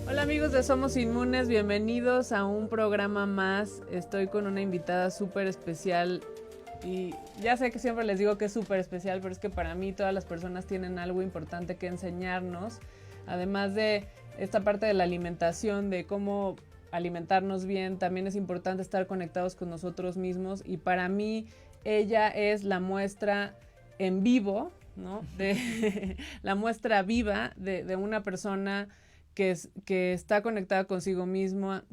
Hola amigos de Somos Inmunes, bienvenidos a un programa más. Estoy con una invitada súper especial y ya sé que siempre les digo que es súper especial, pero es que para mí todas las personas tienen algo importante que enseñarnos, además de esta parte de la alimentación, de cómo alimentarnos bien. También es importante estar conectados con nosotros mismos y para mí ella es la muestra en vivo, ¿no? La muestra viva de una persona que está conectada consigo misma.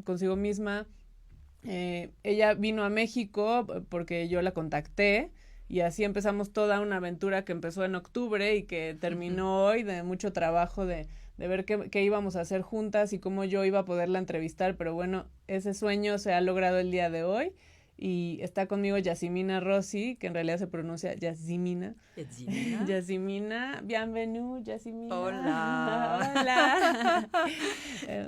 Ella vino a México porque yo la contacté y así empezamos toda una aventura que empezó en octubre y que terminó hoy, de mucho trabajo de ver qué íbamos a hacer juntas y cómo yo iba a poderla entrevistar, pero bueno, ese sueño se ha logrado el día de hoy. Y está conmigo Yasmina Rossi, que en realidad se pronuncia Yasmina. Yasmina, bienvenue, Yasmina. Hola. Hola.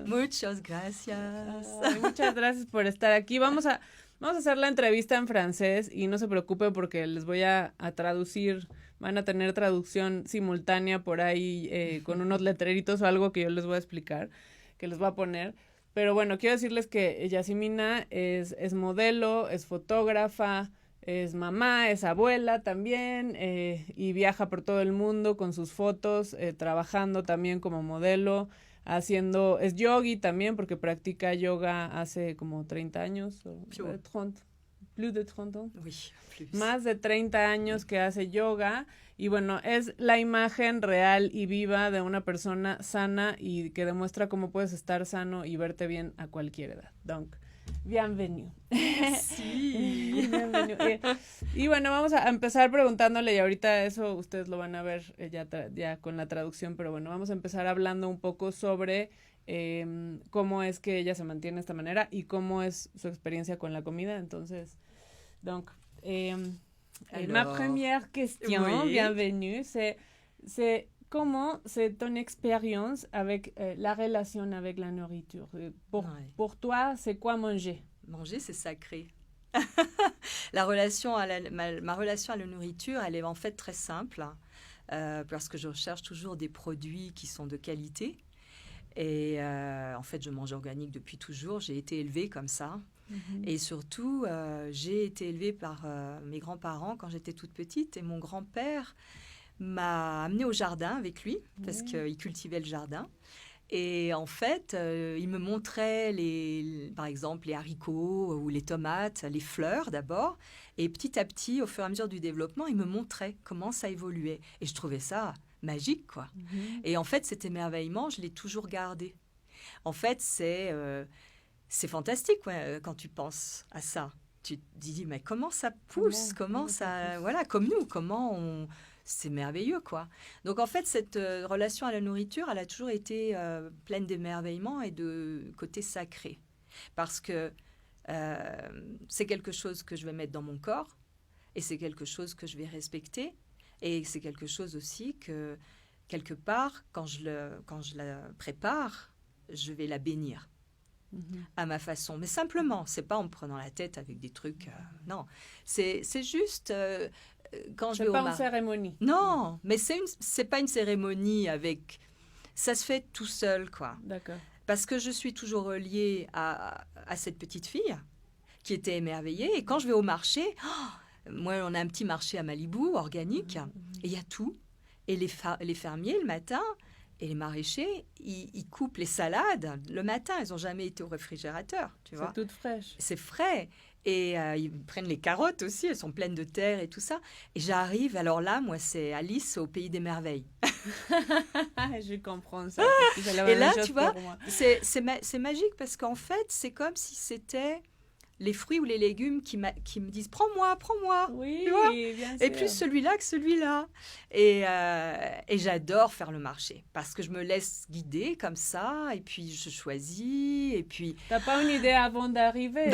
Muchas gracias. Muchas gracias por estar aquí. Vamos a hacer la entrevista en francés y no se preocupen porque les voy a traducir. Van a tener traducción simultánea por ahí con unos letreritos o algo que yo les voy a explicar, que les voy a poner. Pero bueno, quiero decirles que Yasmina es modelo, es fotógrafa, es mamá, es abuela también y viaja por todo el mundo con sus fotos, trabajando también como modelo, es yogi también porque practica yoga hace como 30 años, plus de 30 ans. Oui, plus. Más de 30 años que hace yoga y bueno, es la imagen real y viva de una persona sana y que demuestra cómo puedes estar sano y verte bien a cualquier edad. Donc, bienvenue. Sí. Bienvenue. Y bueno, vamos a empezar preguntándole y ahorita eso ustedes lo van a ver ya con la traducción, pero bueno, vamos a empezar hablando un poco sobre cómo es que ella se mantiene de esta manera y cómo es su experiencia con la comida. Entonces, donc, ma première question, oui. bienvenue, c'est comment c'est ton expérience avec la relation avec la nourriture? Pour toi, c'est quoi manger? Manger, c'est sacré. Ma relation à la nourriture, elle est en fait très simple, parce que je recherche toujours des produits qui sont de qualité. Et en fait, je mange organique depuis toujours. J'ai été élevée comme ça. Et surtout, j'ai été élevée par mes grands-parents quand j'étais toute petite. Et mon grand-père m'a amenée au jardin avec lui, parce qu'il cultivait le jardin. Et en fait, il me montrait, par exemple, les haricots ou les tomates, les fleurs d'abord. Et petit à petit, au fur et à mesure du développement, il me montrait comment ça évoluait. Et je trouvais ça magique, quoi. Et en fait, cet émerveillement, je l'ai toujours gardé. En fait, c'est fantastique quand tu penses à ça. Tu te dis, mais comment ça pousse, comment ça pousse. Voilà, comme nous, c'est merveilleux, quoi. Donc, en fait, cette relation à la nourriture, elle a toujours été pleine d'émerveillement et de côté sacré. Parce que c'est quelque chose que je vais mettre dans mon corps et c'est quelque chose que je vais respecter. Et c'est quelque chose aussi que, quelque part, quand je la prépare, je vais la bénir. À ma façon. Mais simplement, c'est pas en me prenant la tête avec des trucs... non, c'est juste... quand je vais pas une cérémonie. Non, mais c'est pas une cérémonie avec... Ça se fait tout seul, quoi. D'accord. Parce que je suis toujours reliée à cette petite fille qui était émerveillée. Et quand je vais au marché... moi, on a un petit marché à Malibu, organique, et il y a tout. Et les fermiers, le matin... Et les maraîchers, ils coupent les salades le matin. Elles n'ont jamais été au réfrigérateur, tu vois. C'est tout fraîche. C'est frais. Et ils prennent les carottes aussi. Elles sont pleines de terre et tout ça. Et j'arrive, alors là, moi, c'est Alice au pays des merveilles. Je comprends ça. Et là, tu vois, c'est magique parce qu'en fait, c'est comme si c'était... les fruits ou les légumes qui me disent « Prends-moi ». Oui, tu vois, bien sûr. Et plus celui-là que celui-là. Et j'adore faire le marché parce que je me laisse guider comme ça et puis je choisis et puis... T'as pas une idée avant d'arriver?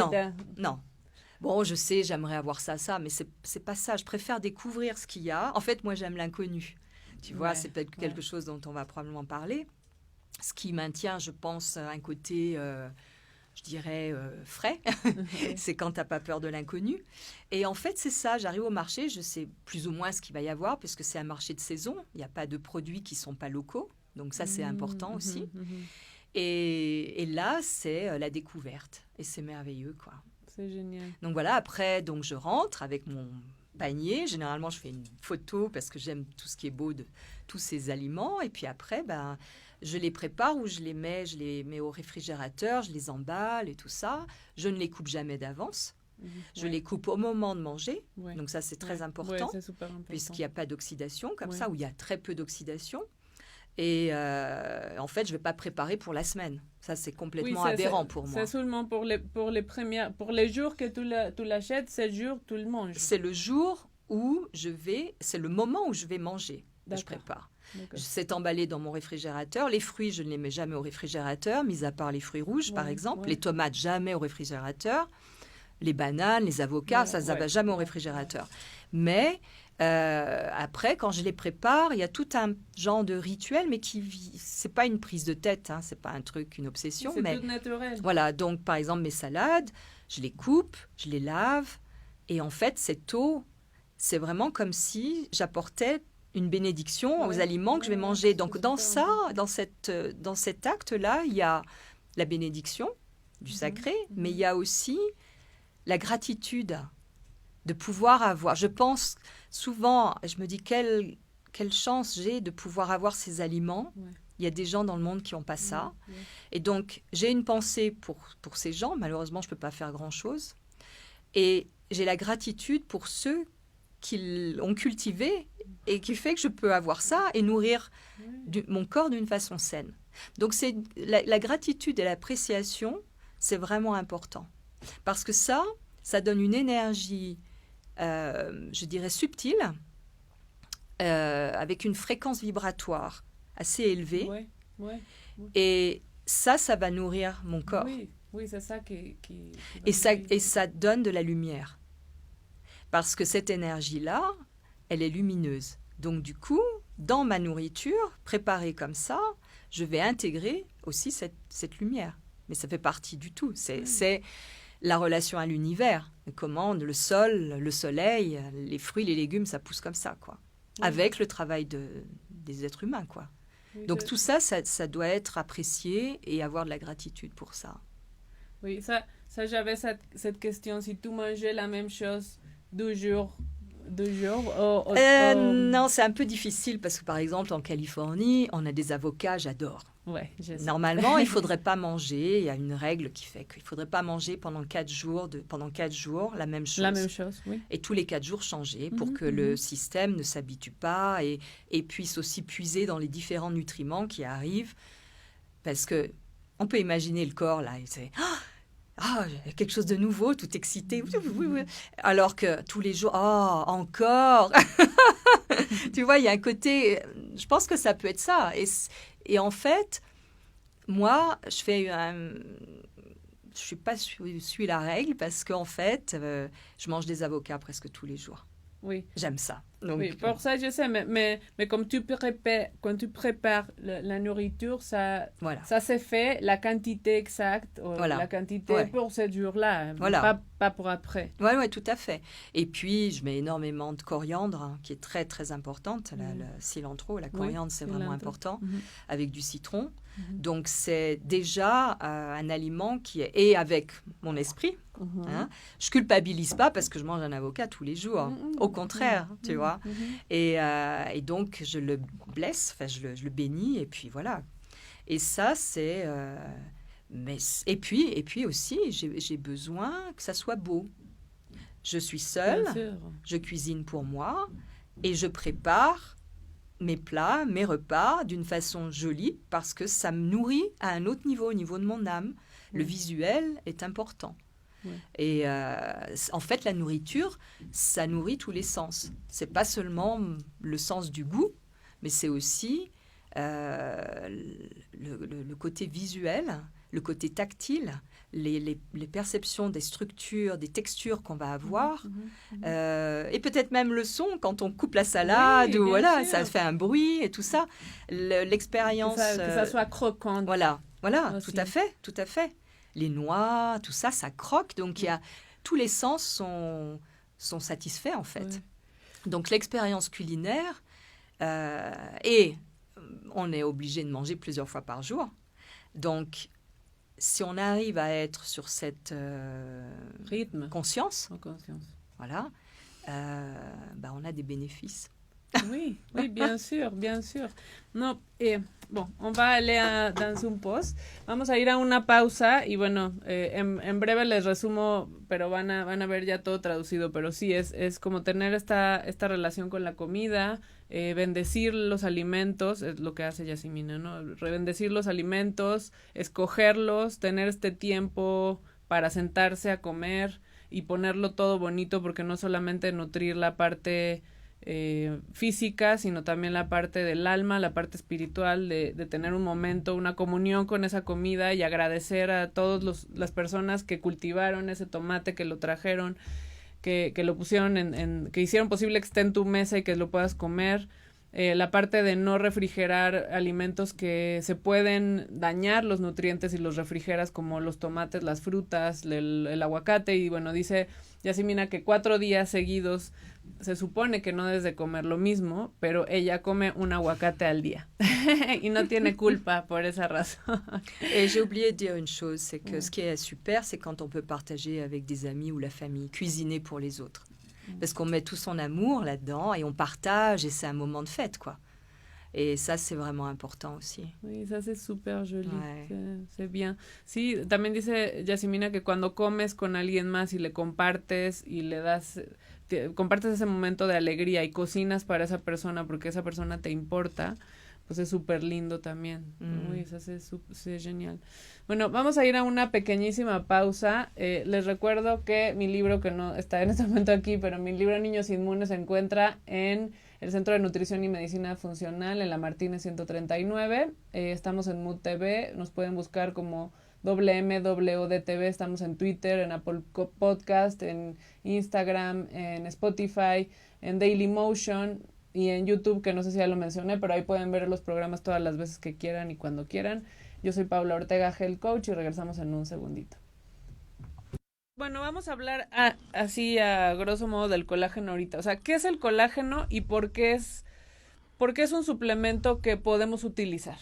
Non. Bon, je sais, j'aimerais avoir ça, mais c'est pas ça. Je préfère découvrir ce qu'il y a. En fait, moi, j'aime l'inconnu. Tu vois, c'est peut-être quelque chose dont on va probablement parler. Ce qui maintient, je pense, un côté... je dirais, frais. C'est quand tu n'as pas peur de l'inconnu. Et en fait, c'est ça. J'arrive au marché, je sais plus ou moins ce qu'il va y avoir, puisque c'est un marché de saison. Il n'y a pas de produits qui ne sont pas locaux. Donc ça, c'est important aussi. Et là, c'est la découverte. Et c'est merveilleux, quoi. C'est génial. Donc voilà, après, donc, je rentre avec mon panier. Généralement, je fais une photo parce que j'aime tout ce qui est beau de tous ces aliments. Et puis après, ben, je les prépare ou je les mets au réfrigérateur, je les emballe et tout ça. Je ne les coupe jamais d'avance. Je les coupe au moment de manger. Donc ça, c'est très important, c'est super important. puisqu'il n'y a pas d'oxydation comme ça, ou il y a très peu d'oxydation. Et en fait, je ne vais pas préparer pour la semaine. Ça, c'est complètement aberrant pour moi. C'est seulement pour les jours que tu l'achètes, c'est le jour tu le manges. C'est le jour où c'est le moment où je vais manger que je prépare. C'est emballé dans mon réfrigérateur. Les fruits, je ne les mets jamais au réfrigérateur, mis à part les fruits rouges, par exemple. Les tomates, jamais au réfrigérateur. Les bananes, les avocats, ça ne va jamais au réfrigérateur. Mais après, quand je les prépare, il y a tout un genre de rituel, mais c'est pas une prise de tête, hein, c'est pas un truc, une obsession. C'est tout naturel. Voilà, donc par exemple, mes salades, je les coupe, je les lave, et en fait, cette eau, c'est vraiment comme si j'apportais une bénédiction aux aliments que je vais manger. Donc dans cet acte-là, il y a la bénédiction du sacré, mais il y a aussi la gratitude de pouvoir avoir. Je pense souvent, je me dis quelle chance j'ai de pouvoir avoir ces aliments. Il y a des gens dans le monde qui n'ont pas ça. Et donc, j'ai une pensée pour ces gens. Malheureusement, je ne peux pas faire grand-chose. Et j'ai la gratitude pour ceux qui l'ont cultivé et qui fait que je peux avoir ça et nourrir mon corps d'une façon saine. Donc, c'est la gratitude et l'appréciation, c'est vraiment important. Parce que ça donne une énergie, je dirais, subtile, avec une fréquence vibratoire assez élevée. Et ça va nourrir mon corps. Oui, c'est ça qui et ça donne de la lumière. Parce que cette énergie-là, elle est lumineuse. Donc du coup, dans ma nourriture, préparée comme ça, je vais intégrer aussi cette lumière. Mais ça fait partie du tout. C'est la relation à l'univers. Comment le sol, le soleil, les fruits, les légumes, ça pousse comme ça, quoi. Avec le travail des êtres humains, quoi. Donc tout ça doit être apprécié et avoir de la gratitude pour ça. Oui, ça j'avais cette question. Si tu mangeais la même chose 2 jours, non, c'est un peu difficile parce que, par exemple, en Californie, on a des avocats, j'adore. Normalement, il ne faudrait pas manger. Il y a une règle qui fait qu'il ne faudrait pas manger pendant 4 jours la même chose. La même chose, oui. Et tous les 4 jours changer pour que le système ne s'habitue pas et puisse aussi puiser dans les différents nutriments qui arrivent. Parce que on peut imaginer le corps, là, et c'est... quelque chose de nouveau, tout excité. Alors que tous les jours, encore. Tu vois, il y a un côté... Je pense que ça peut être ça. Et en fait, moi, je suis pas suis la règle parce qu'en fait, je mange des avocats presque tous les jours. Oui. J'aime ça. Donc, oui, pour ça, je sais, mais comme quand tu prépares la nourriture, ça c'est fait, la quantité exacte, la quantité pour ce jour-là, pas pour après. Oui, tout à fait. Et puis, je mets énormément de coriandre, hein, qui est très, très importante. Le cilantro, la coriandre, c'est vraiment important, avec du citron. Donc, c'est déjà un aliment qui est... Et avec mon esprit, hein, je culpabilise pas parce que je mange un avocat tous les jours. Au contraire, tu vois. Et donc, je le blesse, je le bénis, et puis voilà. Et ça, c'est... et puis aussi, j'ai besoin que ça soit beau. Je suis seule, je cuisine pour moi, et je prépare mes plats, mes repas d'une façon jolie parce que ça me nourrit à un autre niveau, au niveau de mon âme. Le visuel est important. Et en fait, la nourriture, ça nourrit tous les sens. C'est pas seulement le sens du goût, mais c'est aussi le côté visuel, le côté tactile, les perceptions des structures, des textures qu'on va avoir, et peut-être même le son quand on coupe la salade, ou voilà, ça fait un bruit et tout ça. L'expérience... Que ça soit croquant. Voilà, tout à fait. Les noix, tout ça, ça croque. Donc, tous les sens sont satisfaits, en fait. Donc, l'expérience culinaire, et on est obligé de manger plusieurs fois par jour. Donc, si on arrive à être sur cette conscience, voilà, on a des bénéfices. Oui, oui, bien sûr, bien sûr. No, on va a leer Danse un Post. Vamos a ir a una pausa y bueno, en breve les resumo, pero van a ver ya todo traducido, pero sí, es como tener esta relación con la comida, bendecir los alimentos, es lo que hace Yasmina, ¿no? Bendecir los alimentos, escogerlos, tener este tiempo para sentarse a comer y ponerlo todo bonito, porque no solamente nutrir la parte física, sino también la parte del alma, la parte espiritual, de tener un momento, una comunión con esa comida y agradecer a todas las personas que cultivaron ese tomate, que lo trajeron, que lo pusieron que hicieron posible que esté en tu mesa y que lo puedas comer. La parte de no refrigerar alimentos que se pueden dañar los nutrientes y los refrigeras, como los tomates, las frutas, el aguacate. Y bueno, dice Yasmina que 4 días seguidos se supone que no debes de comer lo mismo, pero ella come un aguacate al día y no tiene culpa por esa razón. Et j'ai oublié de dire une chose, c'est que ce qui est super, c'est quand on peut partager avec des amis ou la famille, cuisiner pour les autres. Parce qu'on met tout son amour là-dedans et on partage et c'est un moment de fête, quoi. Et ça, c'est vraiment important aussi. Oui, ça c'est súper joli, c'est bien. Sí, también dice Yasmina que cuando comes con alguien más y le compartes y le das, compartes ese momento de alegría y cocinas para esa persona porque esa persona te importa, pues es súper lindo también. Uy, eso es genial. Bueno, vamos a ir a una pequeñísima pausa. Les recuerdo que mi libro, que no está en este momento aquí, pero mi libro Niños Inmunes se encuentra en el Centro de Nutrición y Medicina Funcional, en la Martínez 139. Estamos en Mood TV, nos pueden buscar como WMWDTV, estamos en Twitter, en Apple Podcast, en Instagram, en Spotify, en Dailymotion y en YouTube, que no sé si ya lo mencioné, pero ahí pueden ver los programas todas las veces que quieran y cuando quieran. Yo soy Paula Ortega, Health Coach, y regresamos en un segundito. Bueno, vamos a hablar así a grosso modo del colágeno ahorita. O sea, ¿qué es el colágeno y por qué es un suplemento que podemos utilizar?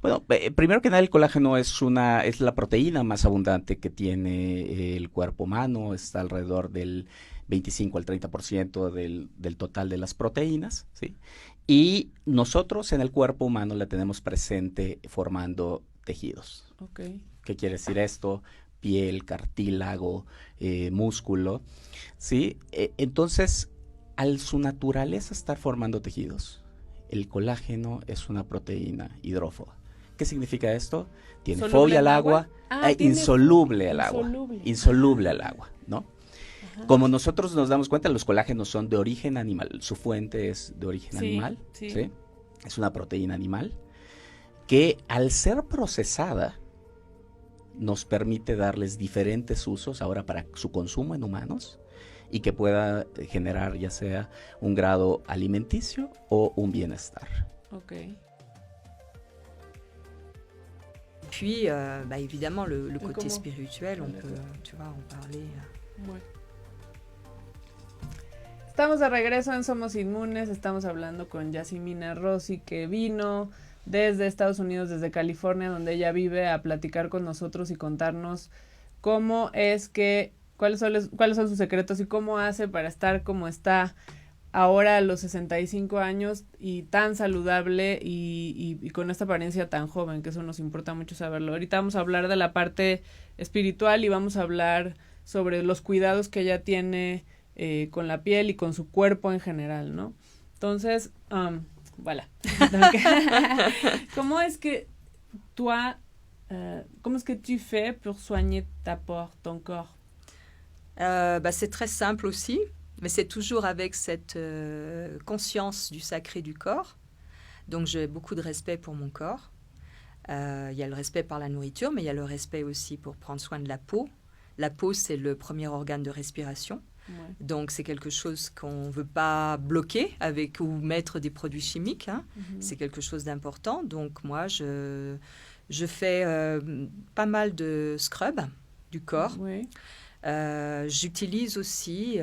Bueno, primero que nada, el colágeno es la proteína más abundante que tiene el cuerpo humano. Está alrededor del 25 al 30% del total de las proteínas, ¿sí? Y nosotros en el cuerpo humano la tenemos presente formando tejidos. Okay. ¿Qué quiere decir esto? Piel, cartílago, músculo, ¿sí? Entonces, al su naturaleza estar formando tejidos, el colágeno es una proteína hidrófoba. ¿Qué significa esto? Tiene fobia al agua, insoluble al agua, insoluble al agua, ¿no? Ajá. Como nosotros nos damos cuenta, los colágenos son de origen animal, su fuente es de origen animal, ¿sí? Es una proteína animal que al ser procesada nos permite darles diferentes usos ahora para su consumo en humanos y que pueda generar ya sea un grado alimenticio o un bienestar. Okay. Puis, évidemment, le côté spirituel, on peut, tu vois, en parler. Bueno. Estamos de regreso en Somos Inmunes, estamos hablando con Yasmina Rossi, que vino desde Estados Unidos, desde California, donde ella vive, a platicar con nosotros y contarnos cuáles son sus secretos y cómo hace para estar como está ahora a los 65 años y tan saludable y con esta apariencia tan joven, que eso nos importa mucho saberlo. Ahorita vamos a hablar de la parte espiritual y vamos a hablar sobre los cuidados que ella tiene con la piel y con su cuerpo en general, ¿no? Entonces, voilà. ¿Cómo es que tu fais pour soigner ton corps? C'est très simple aussi, mais c'est toujours avec cette conscience du sacré du corps. Donc j'ai beaucoup de respect pour mon corps. Il y a le respect par la nourriture, mais il y a le respect aussi pour prendre soin de la peau. La peau, c'est le premier organe de respiration. Ouais. Donc, c'est quelque chose qu'on ne veut pas bloquer ou mettre des produits chimiques. Hein. Mm-hmm. C'est quelque chose d'important. Donc, moi, je fais pas mal de scrub du corps. Ouais. J'utilise aussi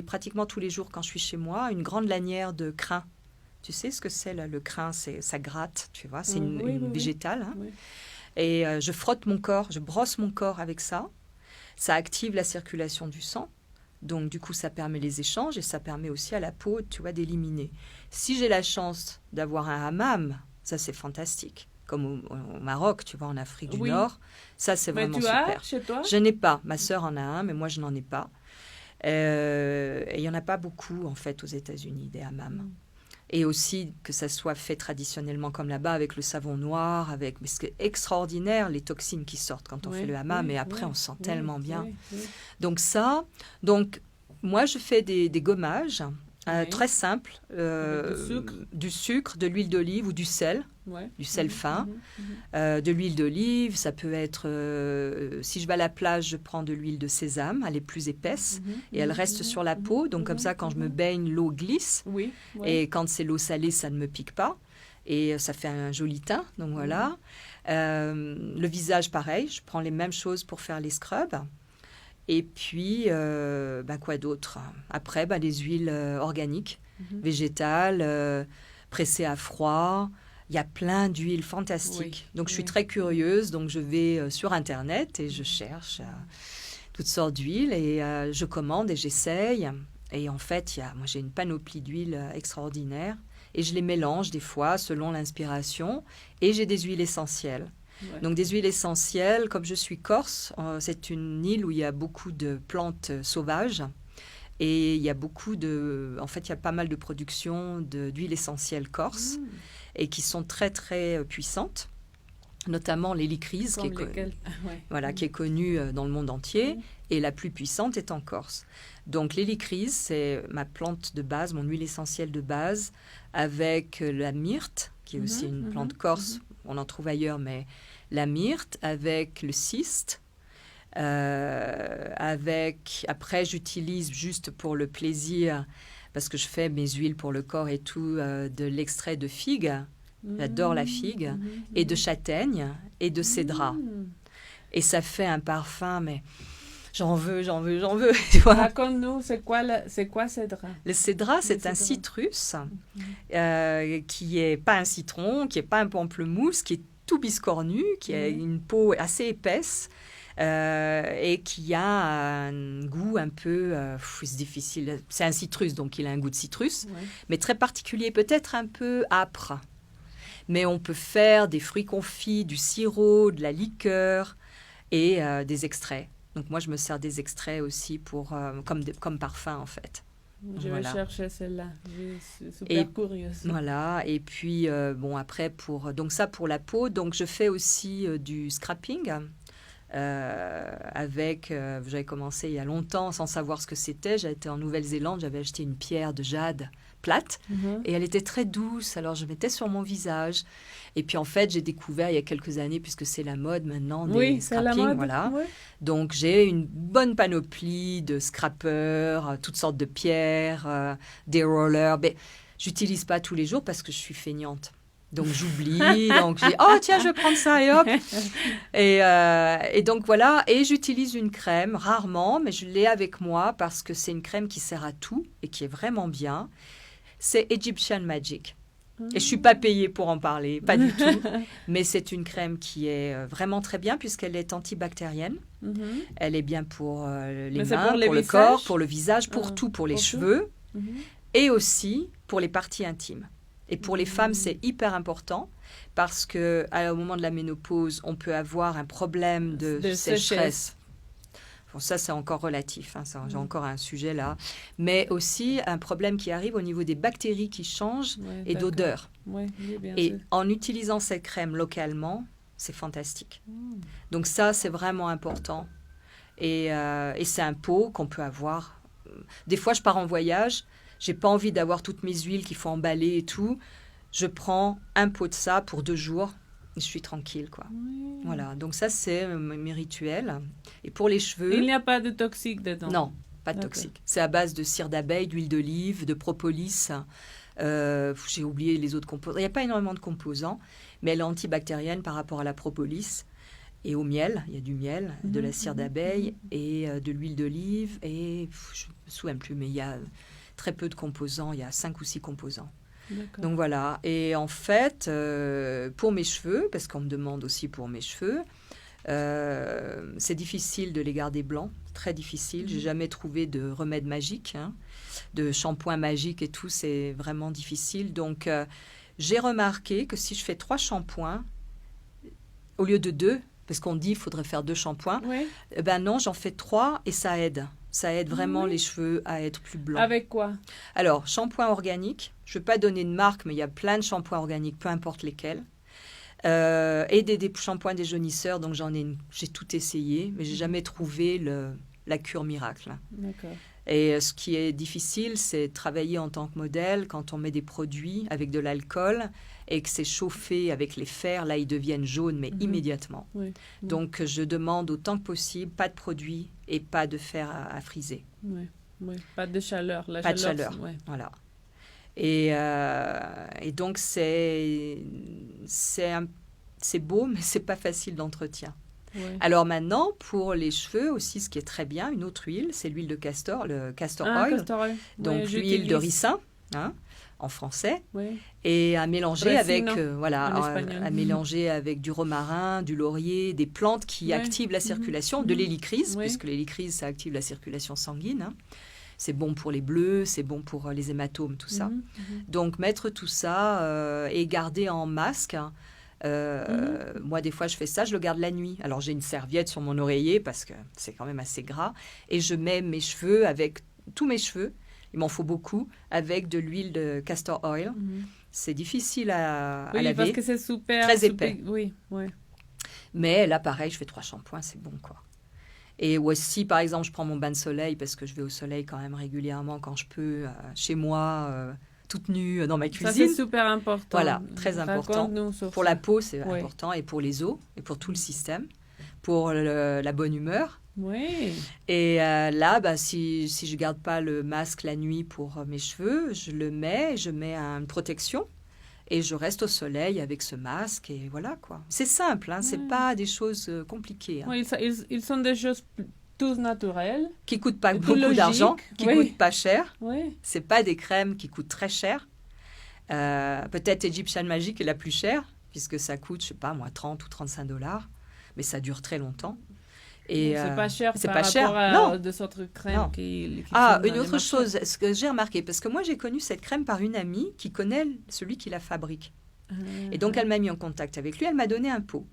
pratiquement tous les jours quand je suis chez moi une grande lanière de crin. Tu sais ce que c'est là, le crin, ça gratte, tu vois, c'est une végétale. Hein. Oui. Et je frotte mon corps, je brosse mon corps avec ça. Ça active la circulation du sang. Donc, du coup, ça permet les échanges et ça permet aussi à la peau, tu vois, d'éliminer. Si j'ai la chance d'avoir un hammam, ça, c'est fantastique. Comme au Maroc, tu vois, en Afrique du Nord. Ça, c'est vraiment super. Tu as chez toi? Je n'ai pas. Ma sœur en a un, mais moi, je n'en ai pas. Et il n'y en a pas beaucoup, en fait, aux États-Unis, des hammams. Et aussi que ça soit fait traditionnellement comme là-bas, avec le savon noir, avec... Mais c'est extraordinaire, les toxines qui sortent quand on fait le hammam, et après, on se sent tellement bien. Donc ça, moi, je fais des gommages très simples. Du sucre, de l'huile d'olive ou du sel. Du sel fin, de l'huile d'olive, ça peut être, si je vais à la plage, je prends de l'huile de sésame, elle est plus épaisse et elle reste sur la peau, donc comme ça quand je me baigne, l'eau glisse et quand c'est l'eau salée, ça ne me pique pas et ça fait un joli teint, donc voilà. Le visage pareil, je prends les mêmes choses pour faire les scrubs. Et puis, quoi d'autre? Après, les huiles organiques, végétales, pressées à froid. Il y a plein d'huiles fantastiques. Donc, je suis très curieuse. Donc, je vais sur Internet et je cherche toutes sortes d'huiles. Et je commande et j'essaye. Et en fait, moi, j'ai une panoplie d'huiles extraordinaires. Et je les mélange des fois selon l'inspiration. Et j'ai des huiles essentielles. Donc, des huiles essentielles. Comme je suis corse, c'est une île où il y a beaucoup de plantes sauvages. Et il y a En fait, il y a pas mal de production d'huiles essentielles corse. Et qui sont très, très puissantes, notamment l'hélicryse, qui est connue dans le monde entier, et la plus puissante est en Corse. Donc l'hélicryse, c'est ma plante de base, mon huile essentielle de base, avec la myrte, qui est aussi une plante corse, on en trouve ailleurs, mais la myrte, avec le cyste, après j'utilise juste pour le plaisir, parce que je fais mes huiles pour le corps et tout, de l'extrait de figue, j'adore la figue, et de châtaigne, et de cédra. Et ça fait un parfum, mais j'en veux. Raconte-nous, c'est quoi cédra? Le cédra, c'est un citrus qui n'est pas un citron, qui n'est pas un pamplemousse, qui est tout biscornu, qui a une peau assez épaisse, et qui a un goût un peu, c'est difficile, c'est un citrus, donc il a un goût de citrus, mais très particulier, peut-être un peu âpre. Mais on peut faire des fruits confits, du sirop, de la liqueur et des extraits. Donc moi, je me sers des extraits aussi comme parfum, en fait. Je vais chercher celle-là, je suis super curieuse. Voilà, et puis, après, donc ça pour la peau, donc je fais aussi du scrapping. J'avais commencé il y a longtemps sans savoir ce que c'était. J'avais été en Nouvelle-Zélande, j'avais acheté une pierre de jade plate et elle était très douce, alors je mettais sur mon visage et puis en fait j'ai découvert il y a quelques années, puisque c'est la mode maintenant des scrappings, voilà. Donc j'ai une bonne panoplie de scrappers, toutes sortes de pierres, des rollers, mais j'utilise pas tous les jours parce que je suis feignante. Donc j'oublie, donc je dis oh tiens je vais prendre ça et hop et donc voilà, et j'utilise une crème rarement, mais je l'ai avec moi parce que c'est une crème qui sert à tout et qui est vraiment bien. C'est Egyptian Magic et je suis pas payée pour en parler, pas du tout, mais c'est une crème qui est vraiment très bien puisqu'elle est antibactérienne. Elle est bien pour les mains, pour le corps, pour le visage, pour tout, pour les cheveux et aussi pour les parties intimes. Et pour les femmes, c'est hyper important parce qu'au moment de la ménopause, on peut avoir un problème de sécheresse. Bon, ça, c'est encore relatif. J'ai encore un sujet là. Mais aussi un problème qui arrive au niveau des bactéries qui changent et d'odeur. Et en utilisant cette crème localement, c'est fantastique. Donc ça, c'est vraiment important. Et c'est un pot qu'on peut avoir. Des fois, je pars en voyage. J'ai pas envie d'avoir toutes mes huiles qu'il faut emballer et tout. Je prends un pot de ça pour 2 jours et je suis tranquille, quoi. Voilà, donc ça, c'est mes rituels. Et pour les cheveux... Il n'y a pas de toxique dedans? Non, pas de toxique. C'est à base de cire d'abeille, d'huile d'olive, de propolis. J'ai oublié les autres composants. Il n'y a pas énormément de composants, mais elle est antibactérienne par rapport à la propolis. Et au miel, il y a du miel, de la cire d'abeille et de l'huile d'olive. Et je ne me souviens plus, mais il y a... très peu de composants, il y a 5 ou 6 composants. D'accord. Donc voilà. Et en fait, pour mes cheveux, parce qu'on me demande aussi pour mes cheveux, c'est difficile de les garder blancs, très difficile. J'ai jamais trouvé de remède magique, hein, de shampoing magique et tout, c'est vraiment difficile. Donc j'ai remarqué que si je fais 3 shampoings au lieu de 2, parce qu'on dit qu'il faudrait faire 2 shampoings, Oui. ben non, j'en fais 3 et ça aide. Ça aide vraiment Oui. les cheveux à être plus blancs. Avec quoi? Alors, shampoing organique. Je ne vais pas donner de marque, mais il y a plein de shampoings organiques, peu importe lesquels. Et des shampoings déjaunisseurs, donc j'ai tout essayé, mais j'ai jamais trouvé la cure miracle. D'accord. Et ce qui est difficile, c'est de travailler en tant que modèle quand on met des produits avec de l'alcool et que c'est chauffé avec les fers, là ils deviennent jaunes, mais immédiatement. Oui. Donc je demande autant que possible, pas de produits et pas de fer à friser. Oui. Oui. Pas de chaleur. La Pas de chaleur. chaleur. Ouais. Voilà. Et donc c'est beau, mais c'est pas facile d'entretien. Ouais. Alors maintenant, pour les cheveux aussi, ce qui est très bien, une autre huile, c'est l'huile de castor, le castor oil. Castor oil. Donc Ouais, l'huile de j'utilise. ricin, hein, en français, Oui. et à mélanger avec Resino, en espagnol. à mélanger avec du romarin, du laurier, des plantes qui Ouais. activent la circulation, de l'hélicryse, Oui. puisque l'hélicryse ça active la circulation sanguine. Hein. C'est bon pour les bleus, c'est bon pour les hématomes, tout ça. Donc mettre tout ça et garder en masque. Moi, des fois, je fais ça, je le garde la nuit. Alors, j'ai une serviette sur mon oreiller parce que c'est quand même assez gras. Et je mets mes cheveux avec tous mes cheveux, il m'en faut beaucoup, avec de l'huile de castor oil. C'est difficile à Oui, laver. parce que c'est super. Très épais. Oui, oui. Mais là, pareil, je fais 3 shampoings, c'est bon, quoi. Et aussi, par exemple, je prends mon bain de soleil parce que je vais au soleil quand même régulièrement quand je peux, chez moi, toute nue dans ma Ça, cuisine. c'est super important. Voilà, très important. Raconte-nous sur Pour ça. la peau, c'est Oui. important, et pour les os, et pour tout le système, pour la bonne humeur. Oui. Et là, bah, si je garde pas le masque la nuit pour mes cheveux, je le mets, je mets une protection, et je reste au soleil avec ce masque, et voilà, quoi. C'est simple, hein, c'est pas des choses compliquées. Hein. Oui, ils sont des choses tous naturelles. Qui coûtent pas Et beaucoup logique, d'argent, qui oui. coûtent pas cher. Oui. C'est pas des crèmes qui coûtent très cher. Peut-être Egyptian Magic est la plus chère, puisque ça coûte, je sais pas moi, 30 ou 35 $, mais ça dure très longtemps. Et C'est pas cher c'est par pas cher, rapport à non. des autres crèmes Non. qui Ah, sont dans une les autre marchés. chose, ce que j'ai remarqué, parce que moi j'ai connu cette crème par une amie qui connaît celui qui la fabrique. Et donc elle m'a mis en contact avec lui, elle m'a donné un pot.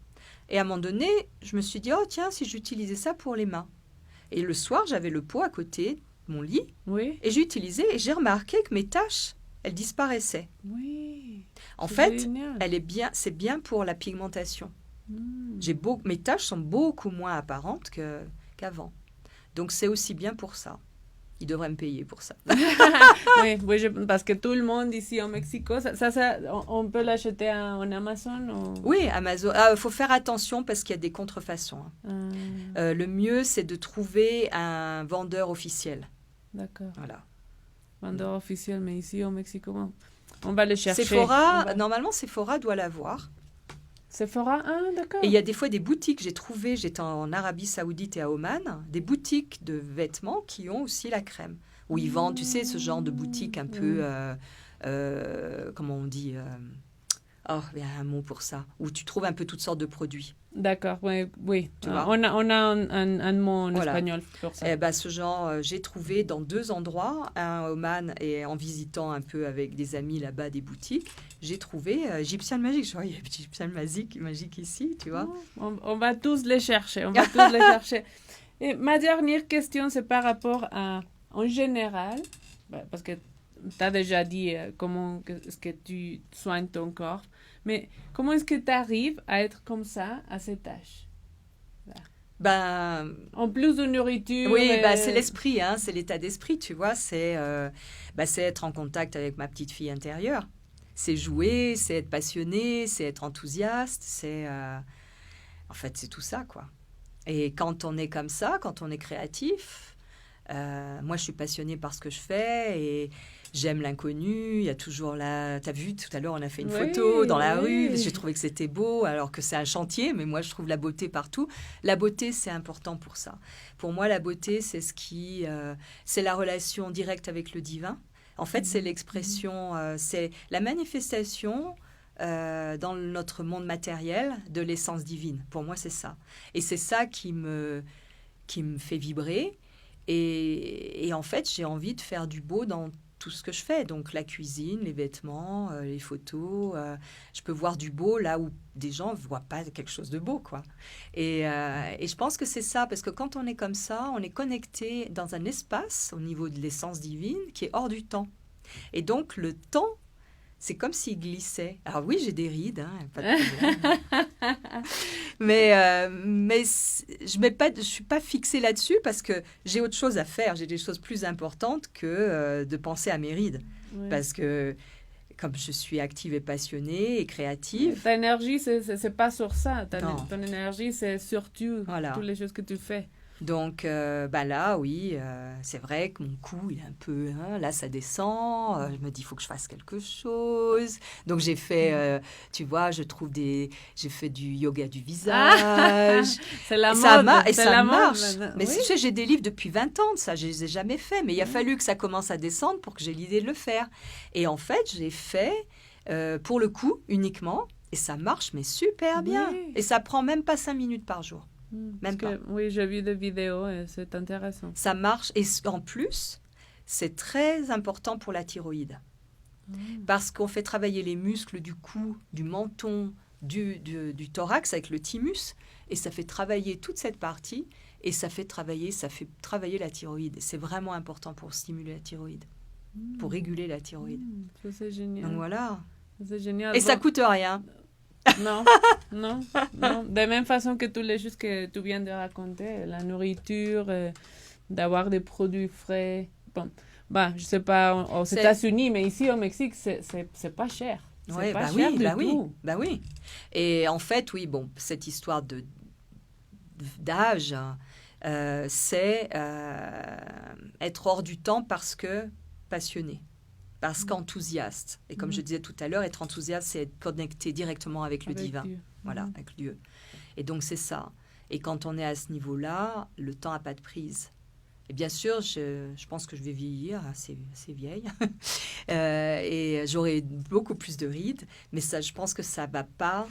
Et à un moment donné, je me suis dit, oh tiens, si j'utilisais ça pour les mains. Et le soir, j'avais le pot à côté de mon lit, Oui. et j'ai utilisé, et j'ai remarqué que mes taches, elles disparaissaient. Oui. En C'est fait, génial. c'est bien pour la pigmentation. Mm. Mes taches sont beaucoup moins apparentes qu'avant. Donc c'est aussi bien pour ça. Ils devraient me payer pour ça. Oui, parce que tout le monde ici au Mexique, on peut l'acheter en Amazon ou... Oui, Amazon. Il faut faire attention parce qu'il y a des contrefaçons. Hein. Le mieux, c'est de trouver un vendeur officiel. D'accord. Voilà. Vendeur officiel, mais ici au Mexique, on va le chercher. Sephora, normalement, Sephora doit l'avoir. Sephora, d'accord. Et il y a des fois des boutiques, j'étais en Arabie Saoudite et à Oman, des boutiques de vêtements qui ont aussi la crème. Où ils vendent, tu sais, ce genre de boutique un peu, comment on dit, il y a un mot pour ça, où tu trouves un peu toutes sortes de produits. D'accord, oui. Tu vois. On a un mot en Voilà. espagnol pour ça. Eh ben, ce genre, j'ai trouvé dans 2 endroits, un à Oman et en visitant un peu avec des amis là-bas des boutiques, j'ai trouvé Egyptian Magic. Je vois, il y a Egyptian Magic ici, tu vois. On va tous les chercher, on va tous les chercher. Et ma dernière question, c'est par rapport à, en général, parce que tu as déjà dit comment est-ce que tu soignes ton corps, mais comment est-ce que tu arrives à être comme ça à cet âge? Ben, En plus de nourriture. oui, c'est l'esprit, hein, c'est l'état d'esprit, tu vois. C'est être en contact avec ma petite fille intérieure. C'est jouer, c'est être passionné, c'est être enthousiaste, en fait, c'est tout ça, quoi. Et quand on est comme ça, quand on est créatif, moi, je suis passionnée par ce que je fais et j'aime l'inconnu. Il y a toujours t'as vu, tout à l'heure, on a fait une photo dans la rue. J'ai trouvé que c'était beau, alors que c'est un chantier, mais moi, je trouve la beauté partout. La beauté, c'est important pour ça. Pour moi, la beauté, c'est c'est la relation directe avec le divin. En fait, c'est l'expression, c'est la manifestation dans notre monde matériel de l'essence divine. Pour moi, c'est ça. Et c'est ça qui me fait vibrer. Et en fait, j'ai envie de faire du beau dans tout ce que je fais. Donc, la cuisine, les vêtements, les photos. Je peux voir du beau là où des gens ne voient pas quelque chose de beau, quoi. Et je pense que c'est ça, parce que quand on est comme ça, on est connecté dans un espace au niveau de l'essence divine qui est hors du temps. Et donc, le temps, c'est comme s'il glissait. Alors oui, j'ai des rides, hein, pas de problème. mais je suis pas fixée là-dessus parce que j'ai autre chose à faire. J'ai des choses plus importantes que de penser à mes rides. Oui. Parce que comme je suis active et passionnée et créative... Ta énergie, c'est pas sur ça. Ton énergie, c'est sur toutes les choses que tu fais. Donc là, oui, c'est vrai que mon cou, il est un peu... là, ça descend. Je me dis, il faut que je fasse quelque chose. Donc, j'ai fait, tu vois, j'ai fait du yoga du visage. C'est la mode. Et ça marche. Mais oui. Tu sais, j'ai des livres depuis 20 ans de ça. Je ne les ai jamais faits. Mais il a fallu que ça commence à descendre pour que j'ai l'idée de le faire. Et en fait, j'ai fait, pour le coup, uniquement. Et ça marche, mais super bien. Oui. Et ça prend même pas 5 minutes par jour. Même pas. Oui, j'ai vu des vidéos et c'est intéressant. Ça marche et en plus, c'est très important pour la thyroïde. Parce qu'on fait travailler les muscles du cou, du menton, du thorax avec le thymus et ça fait travailler toute cette partie et ça fait travailler la thyroïde. Et c'est vraiment important pour stimuler la thyroïde, pour réguler la thyroïde. Ça, c'est génial. Donc voilà. C'est génial. Et ça coûte rien. Non. De la même façon que toutes les choses que tu viens de raconter, la nourriture, d'avoir des produits frais. Bon, je sais pas aux États-Unis, mais ici au Mexique, c'est pas cher. C'est pas cher du tout. Oui. Et en fait, oui, bon, cette histoire d'âge, c'est être hors du temps parce que passionné. Parce qu'enthousiaste. Et comme je disais tout à l'heure, être enthousiaste, c'est être connecté directement avec le divin. Dieu. Voilà, avec Dieu. Et donc, c'est ça. Et quand on est à ce niveau-là, le temps n'a pas de prise. Et bien sûr, je pense que je vais vieillir, assez vieille. Et j'aurai beaucoup plus de rides. Mais ça, je pense que ça ne va pas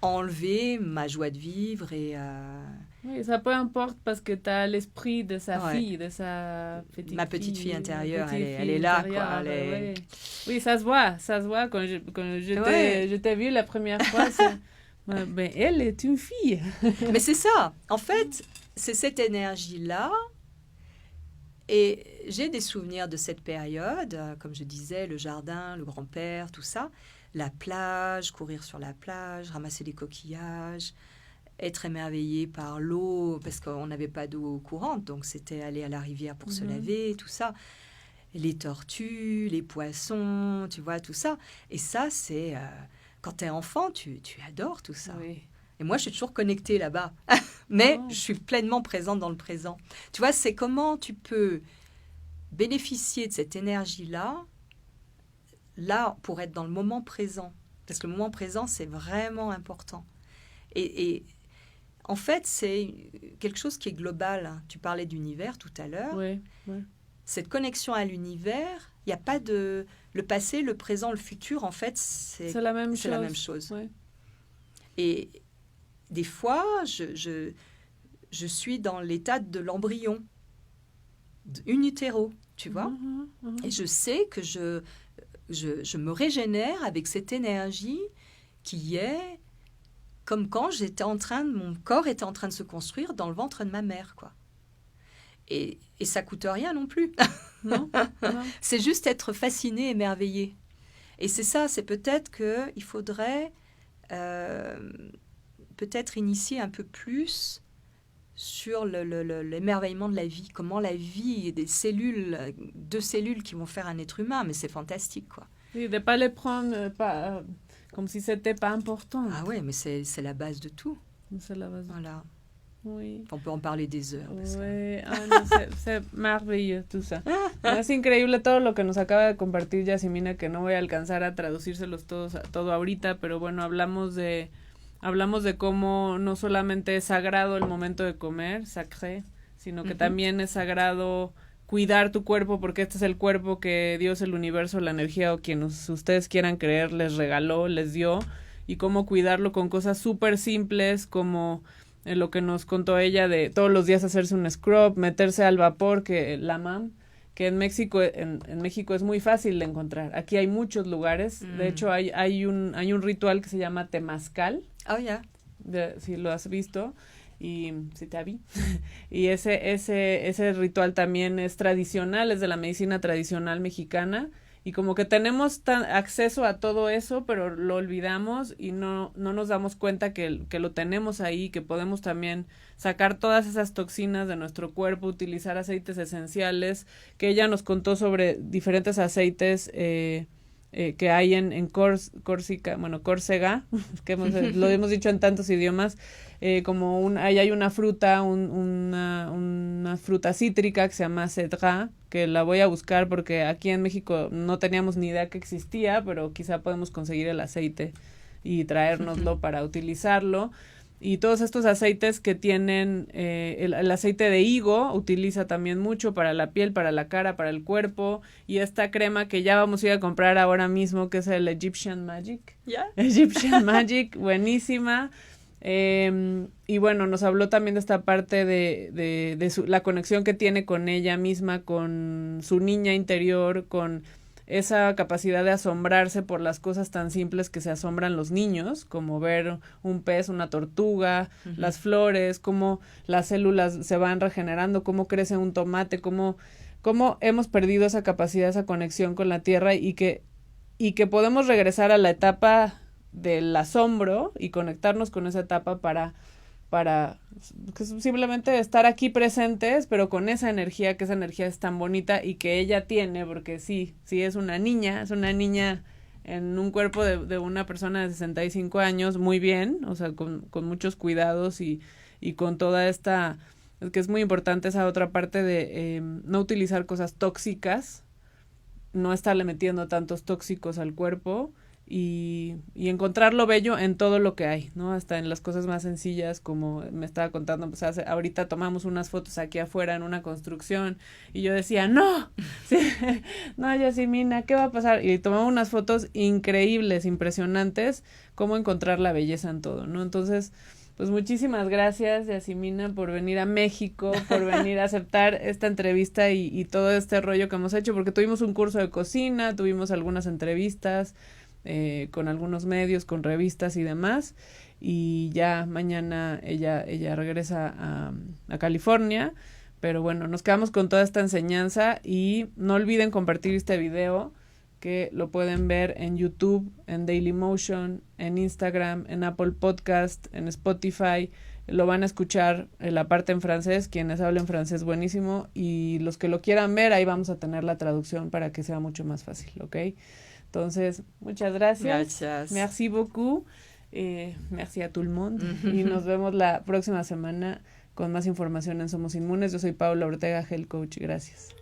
enlever ma joie de vivre et... Oui, ça peu importe parce que tu as l'esprit de sa fille, de sa petite fille. Ma petite fille intérieure, elle est là, quoi. Oui, ça se voit quand je t'ai vu la première fois. Ben, elle est une fille. Mais c'est ça. En fait, c'est cette énergie-là. Et j'ai des souvenirs de cette période, comme je disais, le jardin, le grand-père, tout ça. La plage, courir sur la plage, ramasser des coquillages, être émerveillé par l'eau, parce qu'on n'avait pas d'eau courante, donc c'était aller à la rivière pour se laver, tout ça. Les tortues, les poissons, tu vois, tout ça. Et ça, c'est... quand t'es enfant, tu adores tout ça. Oui. Et moi, je suis toujours connectée là-bas. Mais je suis pleinement présente dans le présent. Tu vois, c'est comment tu peux bénéficier de cette énergie-là, pour être dans le moment présent. Parce que le moment présent, c'est vraiment important. Et en fait, c'est quelque chose qui est global. Tu parlais d'univers tout à l'heure. Oui. Cette connexion à l'univers, il n'y a pas de... Le passé, le présent, le futur, en fait, c'est la même chose. La même chose. Oui. Et des fois, je suis dans l'état de l'embryon, in utero, tu vois. Et je sais que je me régénère avec cette énergie qui est comme quand mon corps était en train de se construire dans le ventre de ma mère, quoi. Et ça coûte rien non plus. Non. C'est juste être fasciné, émerveillé. Et c'est ça, c'est peut-être qu'il faudrait peut-être initier un peu plus sur l'émerveillement de la vie. Comment la vie est deux cellules qui vont faire un être humain, mais c'est fantastique, quoi. Oui, de ne pas les prendre comme si ce n'était pas important. Ah oui, mais c'est la base de tout. C'est la base. Voilà. Oui. On peut en parler des heures. Oui. C'est maravilloso tout ça. Es increíble todo lo que nos acaba de compartir Yasmina, que no voy a alcanzar a traducírselos todo ahorita, pero bueno, hablamos de cómo no solamente es sagrado el momento de comer, sacré, sino que también es sagrado cuidar tu cuerpo, porque este es el cuerpo que Dios, el universo, la energía o quien ustedes quieran creer les regaló, les dio, y cómo cuidarlo con cosas súper simples como lo que nos contó ella de todos los días hacerse un scrub, meterse al vapor, que la mam, que en México es muy fácil de encontrar. Aquí hay muchos lugares, de hecho hay un ritual que se llama temazcal. Oh, yeah. Si lo has visto, y si te vi. Y ese ritual también es tradicional, es de la medicina tradicional mexicana, y como que tenemos acceso a todo eso, pero lo olvidamos y no nos damos cuenta que lo tenemos ahí, que podemos también sacar todas esas toxinas de nuestro cuerpo, utilizar aceites esenciales, que ella nos contó sobre diferentes aceites que hay en Córcega, que lo hemos dicho en tantos idiomas, como ahí hay una fruta, una fruta cítrica que se llama cedra, que la voy a buscar porque aquí en México no teníamos ni idea que existía, pero quizá podemos conseguir el aceite y traérnoslo para utilizarlo. Y todos estos aceites que tienen, el aceite de higo utiliza también mucho para la piel, para la cara, para el cuerpo. Y esta crema que ya vamos a ir a comprar ahora mismo, que es el Egyptian Magic. Yeah. Egyptian Magic, buenísima. Y bueno, nos habló también de esta parte de la conexión que tiene con ella misma, con su niña interior, con esa capacidad de asombrarse por las cosas tan simples que se asombran los niños, como ver un pez, una tortuga, las flores, cómo las células se van regenerando, cómo crece un tomate, cómo hemos perdido esa capacidad, esa conexión con la tierra y que podemos regresar a la etapa del asombro y conectarnos con esa etapa para simplemente estar aquí presentes, pero con esa energía, que esa energía es tan bonita y que ella tiene, porque sí es una niña en un cuerpo de una persona de 65 años, muy bien, o sea, con muchos cuidados y con toda esta, que es muy importante esa otra parte de no utilizar cosas tóxicas, no estarle metiendo tantos tóxicos al cuerpo, y encontrar lo bello en todo lo que hay, ¿no? Hasta en las cosas más sencillas, como me estaba contando, pues ahorita tomamos unas fotos aquí afuera en una construcción y yo decía, ¡no! Sí, no, Yasmina, ¿qué va a pasar? Y tomamos unas fotos increíbles, impresionantes, cómo encontrar la belleza en todo, ¿no? Entonces, pues muchísimas gracias, Yasmina, por venir a México, por venir a aceptar esta entrevista y todo este rollo que hemos hecho, porque tuvimos un curso de cocina, tuvimos algunas entrevistas, con algunos medios, con revistas y demás, y ya mañana ella regresa a California, pero bueno, nos quedamos con toda esta enseñanza y no olviden compartir este video, que lo pueden ver en YouTube, en Dailymotion, en Instagram, en Apple Podcast, en Spotify, lo van a escuchar en la parte en francés, quienes hablen francés buenísimo, y los que lo quieran ver, ahí vamos a tener la traducción para que sea mucho más fácil, ¿ok? Entonces, muchas gracias. Gracias. Merci beaucoup. Merci a tout le monde. Y nos vemos la próxima semana con más información en Somos Inmunes. Yo soy Paula Ortega, Health Coach. Gracias.